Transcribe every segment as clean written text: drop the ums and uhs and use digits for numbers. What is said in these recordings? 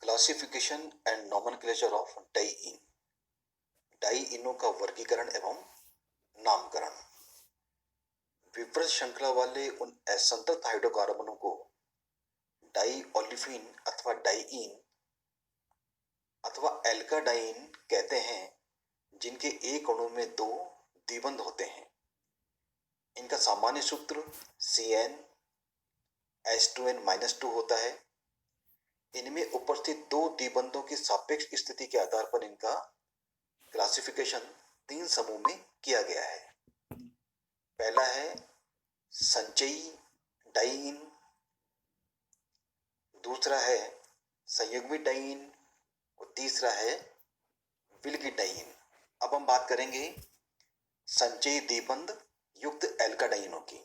Classification and nomenclature of dyeing. डाइईनों का वर्गीकरण एवं नामकरण। विपरीत श्रृंखला वाले उन असंतत हाइड्रोकार्बनों को डाई ओलिफिन अथवा डाइईन अथवा एल्काडाइन कहते हैं, जिनके एक अणु में दो द्विबंध होते हैं। इनका सामान्य सूत्र CnH2n-2 होता है। इनमें उपस्थित दो द्विबंधों की सापेक्ष स्थिति के आधार पर इनका क्लासिफिकेशन तीन समूह में किया गया है। पहला है संचयी डाइईन, दूसरा है संयुग्मित डाइईन और तीसरा है विलगित डाइईन। अब हम बात करेंगे संचयी द्विबंध युक्त एल्काडाइनों की।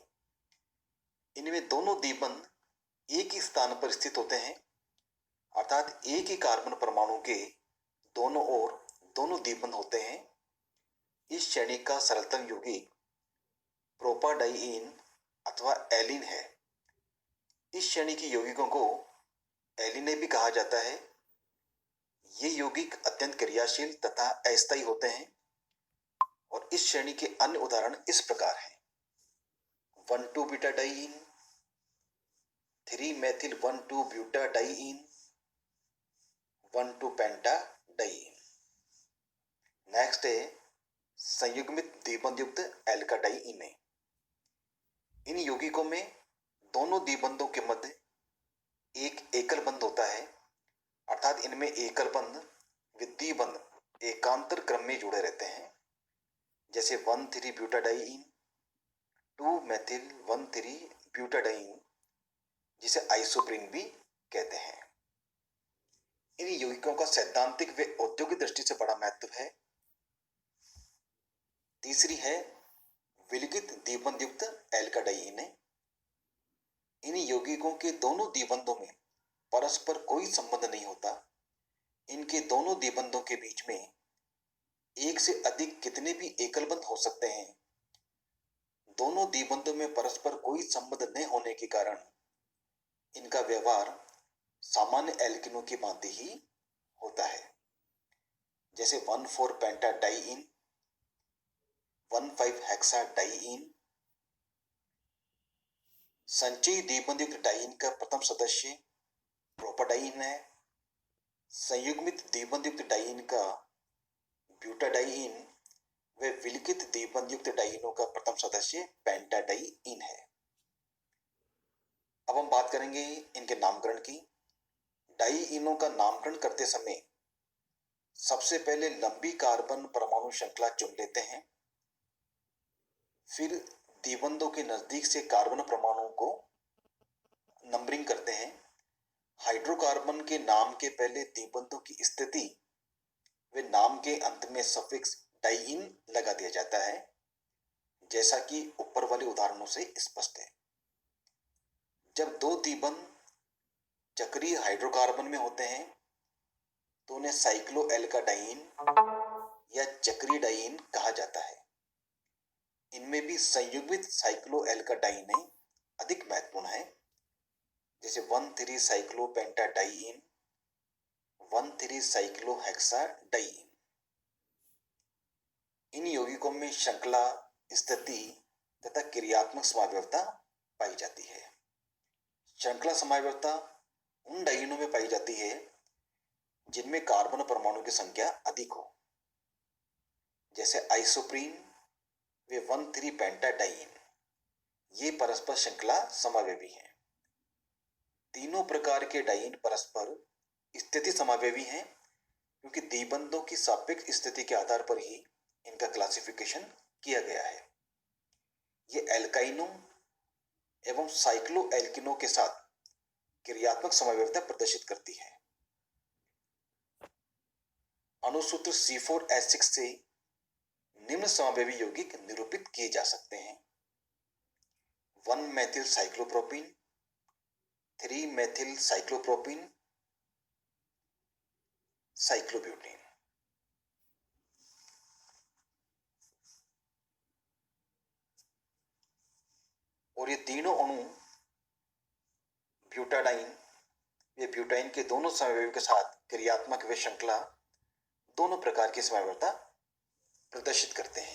इनमें दोनों द्विबंध एक ही स्थान पर स्थित होते हैं, अर्थात एक ही कार्बन परमाणु के दोनों ओर दोनों द्विबंध होते हैं। इस श्रेणी का सरलतम यौगिक प्रोपाडाइईन अथवा एलिन है। इस श्रेणी के यौगिकों को एलिने भी कहा जाता है। ये यौगिक अत्यंत क्रियाशील तथा अस्थायी होते हैं और इस श्रेणी के अन्य उदाहरण इस प्रकार हैं: 1,2-बीटाडाइईन, 3-मेथिल-1,2-ब्यूटाडाइईन, 1,2-पेंटाडाइईन। नेक्स्ट है संयुग्मित द्विबंध युक्त एल्काडाइईन। इन यौगिकों में दोनों द्विबंधों के मध्य एक एकल बंध होता है, अर्थात इनमें एकल बंध व द्विबंध एकांतर क्रम में जुड़े रहते हैं, जैसे 1,3-ब्यूटाडाइईन, 2-मेथिल-1,3-ब्यूटाडाइईन, जिसे आइसोप्रीन भी कहते हैं। इन यौगिकों का सैद्धांतिक व औद्योगिक दृष्टि से बड़ा महत्व है। तीसरी है विलगित द्विबंध युक्त एल्काडाइईन। इन यौगिकों के दोनों द्विबंधों में परस्पर कोई संबंध नहीं होता। इनके दोनों द्विबंधों के बीच में एक से अधिक कितने भी एकल बंध हो सकते हैं। दोनों द्विबंधों में परस्पर कोई संबंध न होने के कारण इनका व्यवहार सामान्य एल्किनों की भांति ही होता है, जैसे 1,4-पेंटाडाइईन, 1,5-हेक्साडाइईन। संचयी द्विबंध युक्त डाइईन का प्रथम सदस्य प्रोपाडाइईन है। संयुग्मित द्विबंध युक्त डाइईन का ब्यूटाडाइईन व विलगित द्विबंध युक्त डाइईनों का प्रथम सदस्य पेंटाडाइईन है। अब हम बात करेंगे इनके नामकरण की। डाइईनों का नामकरण करते समय सबसे पहले लंबी कार्बन परमाणु श्रृंखला चुन लेते हैं, फिर द्विबंधों के नजदीक से कार्बन परमाणुओं को नंबरिंग करते हैं। हाइड्रोकार्बन के नाम के पहले द्विबंधों की स्थिति व नाम के अंत में सफिक्स डाइईन लगा दिया जाता है, जैसा कि ऊपर वाले उदाहरणों से स्पष्ट है। जब दो द्विबंध चक्रीय हाइड्रोकार्बन में होते हैं तो उन्हें साइक्लोएल्काडाइईन या चक्रीय डाइईन कहा जाता है। इनमें भी संयुग्मित साइक्लोएल्काडाइईन अधिक महत्वपूर्ण है, जैसे 1,3-साइक्लोपेंटाडाइईन, 1,3-साइक्लोहेक्साडाइईन। इन यौगिकों में श्रृंखला स्थिति तथा क्रियात्मक समावयवता पाई जाती है। श्रृंखला समावयवता उन डाइईनों में पाई जाती है जिनमें कार्बन परमाणु की संख्या अधिक हो, जैसे आइसोप्रीन व 1,3-पेंटाडाइईन। ये परस्पर श्रृंखला समावयवी हैं। तीनों प्रकार के डाइईन परस्पर स्थिति समावयवी हैं, क्योंकि द्विबंधों की सापेक्ष स्थिति के आधार पर ही इनका क्लासिफिकेशन किया गया है। ये एल्काइनों एवं साइक्लोएल्किनों के साथ क्रियात्मक समावयवता प्रदर्शित करती है। अणुसूत्र C4H6 से निम्न समावयवी यौगिक निरूपित किए जा सकते हैं: 1-मेथिल-साइक्लोप्रोपीन, 3-मेथिल-साइक्लोप्रोपीन, साइक्लोब्यूटेन। और ये तीनों अणु ब्यूटाडाइन वे ब्यूटाइन के दोनों समवायों के साथ क्रियात्मक वे श्रृंखला दोनों प्रकार की समवायता प्रदर्शित करते हैं।